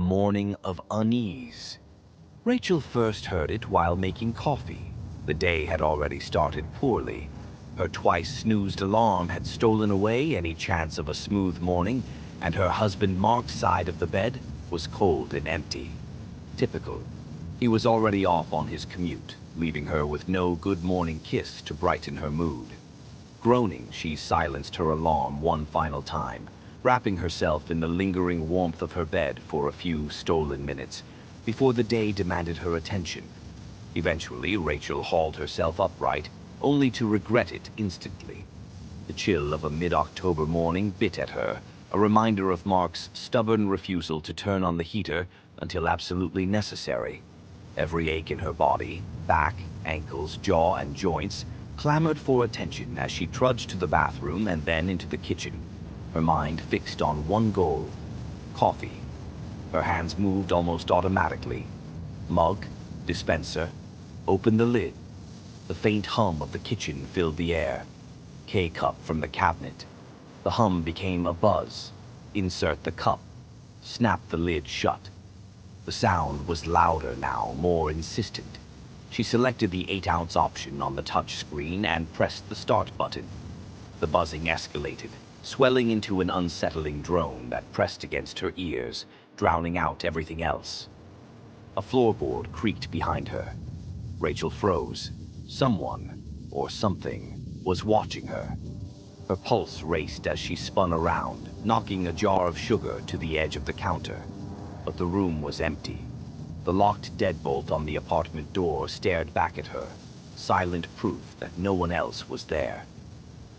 morning of unease. Rachel first heard it while making coffee. The day had already started poorly. Her twice-snoozed alarm had stolen away any chance of a smooth morning, and her husband Mark's side of the bed was cold and empty. Typical. He was already off on his commute, leaving her with no good morning kiss to brighten her mood. Groaning, she silenced her alarm one final time, wrapping herself in the lingering warmth of her bed for a few stolen minutes before the day demanded her attention. Eventually, Rachel hauled herself upright, only to regret it instantly. The chill of a mid-October morning bit at her, a reminder of Mark's stubborn refusal to turn on the heater until absolutely necessary. Every ache in her body, back, ankles, jaw, and joints, clamored for attention as she trudged to the bathroom and then into the kitchen, her mind fixed on one goal: coffee. Her hands moved almost automatically. Mug, dispenser, open the lid. The faint hum of the kitchen filled the air. K-cup from the cabinet. The hum became a buzz. Insert the cup. Snap the lid shut. The sound was louder now, more insistent. She selected the 8-ounce option on the touch screen and pressed the start button. The buzzing escalated, swelling into an unsettling drone that pressed against her ears, drowning out everything else. A floorboard creaked behind her. Rachel froze. Someone, or something, was watching her. Her pulse raced as she spun around, knocking a jar of sugar to the edge of the counter. But the room was empty. The locked deadbolt on the apartment door stared back at her, silent proof that no one else was there.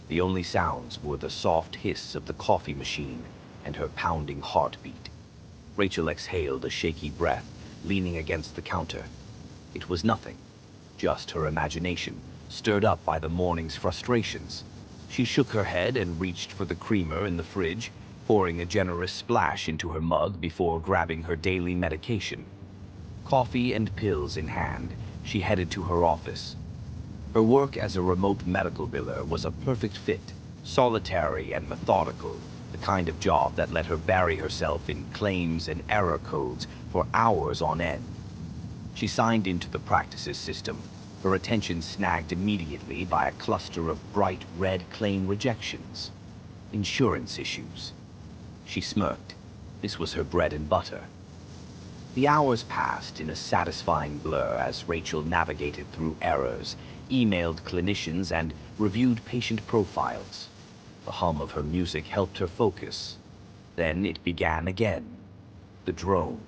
The only sounds were the soft hiss of the coffee machine and her pounding heartbeat. Rachel exhaled a shaky breath, leaning against the counter. It was nothing, just her imagination, stirred up by the morning's frustrations. She shook her head and reached for the creamer in the fridge, pouring a generous splash into her mug before grabbing her daily medication. Coffee and pills in hand, she headed to her office. Her work as a remote medical biller was a perfect fit, solitary and methodical, the kind of job that let her bury herself in claims and error codes for hours on end. She signed into the practice's system, her attention snagged immediately by a cluster of bright red claim rejections. Insurance issues. She smirked. This was her bread and butter. The hours passed in a satisfying blur as Rachel navigated through errors, emailed clinicians, and reviewed patient profiles. The hum of her music helped her focus. Then it began again. The drone.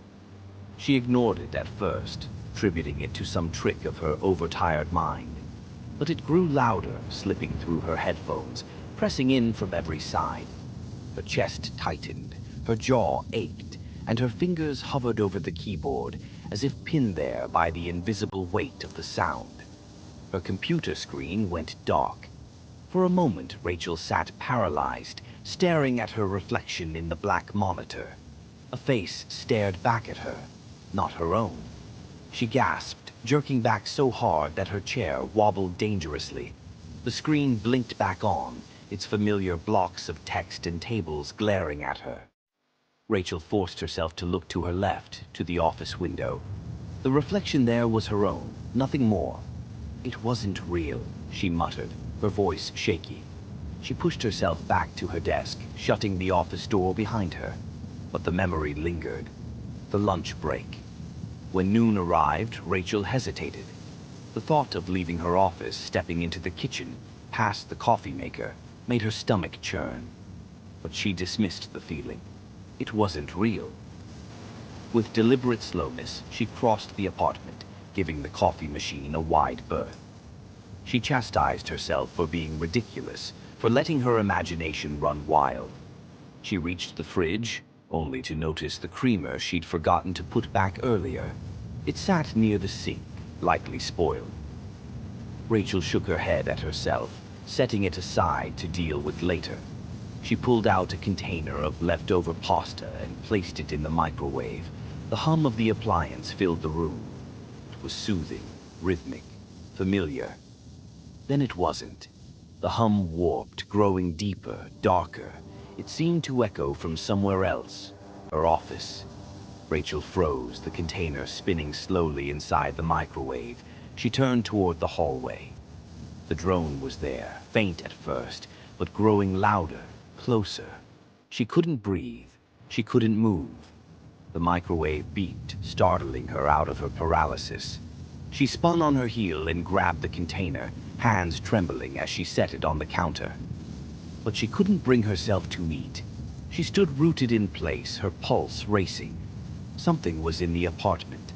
She ignored it at first, attributing it to some trick of her overtired mind. But it grew louder, slipping through her headphones, pressing in from every side. Her chest tightened, her jaw ached, and her fingers hovered over the keyboard, as if pinned there by the invisible weight of the sound. Her computer screen went dark. For a moment, Rachel sat paralyzed, staring at her reflection in the black monitor. A face stared back at her, not her own. She gasped, jerking back so hard that her chair wobbled dangerously. The screen blinked back on, its familiar blocks of text and tables glaring at her. Rachel forced herself to look to her left, to the office window. The reflection there was her own, nothing more. It wasn't real, she muttered, her voice shaky. She pushed herself back to her desk, shutting the office door behind her. But the memory lingered. The lunch break. When noon arrived, Rachel hesitated. The thought of leaving her office, stepping into the kitchen, past the coffee maker, made her stomach churn. But she dismissed the feeling. It wasn't real. With deliberate slowness, she crossed the apartment, giving the coffee machine a wide berth. She chastised herself for being ridiculous, for letting her imagination run wild. She reached the fridge, only to notice the creamer she'd forgotten to put back earlier. It sat near the sink, likely spoiled. Rachel shook her head at herself, setting it aside to deal with later. She pulled out a container of leftover pasta and placed it in the microwave. The hum of the appliance filled the room. It was soothing, rhythmic, familiar. Then it wasn't. The hum warped, growing deeper, darker. It seemed to echo from somewhere else, her office. Rachel froze, the container spinning slowly inside the microwave. She turned toward the hallway. The drone was there, faint at first, but growing louder, closer. She couldn't breathe. She couldn't move. The microwave beeped, startling her out of her paralysis. She spun on her heel and grabbed the container, hands trembling as she set it on the counter. But she couldn't bring herself to eat. She stood rooted in place, her pulse racing. Something was in the apartment.